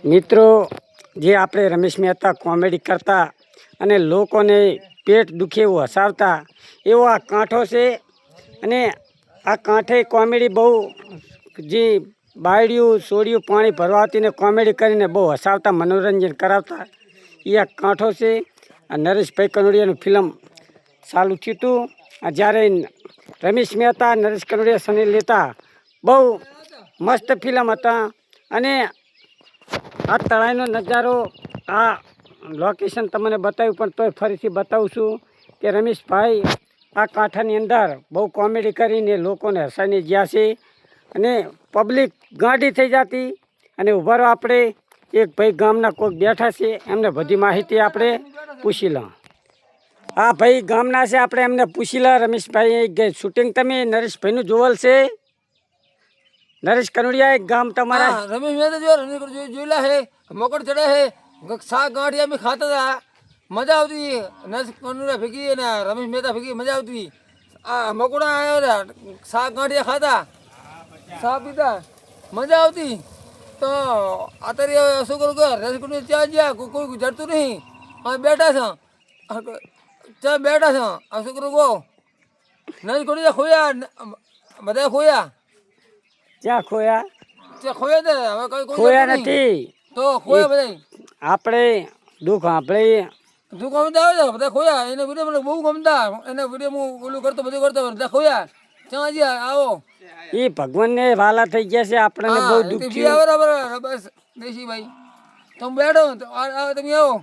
મિત્રો, જે આપણે રમેશ મહેતા કોમેડી કરતા અને લોકોને પેટ દુખે એવું હસાવતા એવો આ કાંઠો છે. અને આ કાંઠે કોમેડી બહુ જે બાયડીયું સોડિયું પાણી ભરવાતી ને કોમેડી કરીને બહુ હસાવતા મનોરંજન કરાવતા એ આ કાંઠો છે. આ નરેશભાઈ કનોડિયાનું ફિલ્મ ચાલુ થયું હતું. જ્યારે રમેશ મહેતા નરેશ કનોડિયા સની લેતા બહુ મસ્ત ફિલ્મ હતા. અને આ તળાઈનો નજારો આ લોકેશન તમને બતાવ્યું પણ તોય ફરીથી બતાવું છું કે રમેશભાઈ આ કાંઠાની અંદર બહુ કોમેડી કરીને લોકોને હસાઈને ગયા છે. અને પબ્લિક ગાંડી થઈ જતી. અને ઉભા રહો, આપણે એક ભાઈ ગામના કોઈક બેઠા છે, એમને બધી માહિતી આપણે પૂછી લઉં. હા ભાઈ ગામના છે, આપણે એમને પૂછી લો. રમેશભાઈ શૂટિંગ તમે નરેશભાઈનું જોવેલ છે? નરેશ કનોડિયા એક ગામ તમારા? રમેશ મહેતા જોયેલા હે, મકડ ચડે હે, શાક ગાંઠિયા અમે ખાતા હતા, મજા આવતી. નરેશ કનોડિયા ભેગી અને રમેશ મહેતા ભેગી મજા આવતી. આ મકોડા આવ્યા શાક ગાંઠિયા ખાતા, ચા પીતા, મજા આવતી. તો અત્યારે શું કરું કે નરેશ કનોડિયા ત્યાં ગયા, કોઈ જડતું નહીં, અમે બેઠા છે, ત્યાં બેઠા છે. આ શું કરું કહો, નરેશ કનોડિયા ખોયા, બધા ખોયા. ક્યાં ખોયા? ખોયા ને હવે કઈ ખોયા નથી તો ખોયા બધા. આપણે દુઃખ આપણે દુઃખ ગમતા આવે છે બધા ખોયા. એને વિડીયો મને બહુ ગમતા. એને વિડીયો હું ઓલું કરતો બધું કરતો બધા ખોયા. ત્યાં હજી આવો એ ભગવાનને વાલા થઈ ગયા છે. આપણને બહુ દુઃખ થયું. બરાબર બસ દેશી ભાઈ તમે બેઠો તમે આવો.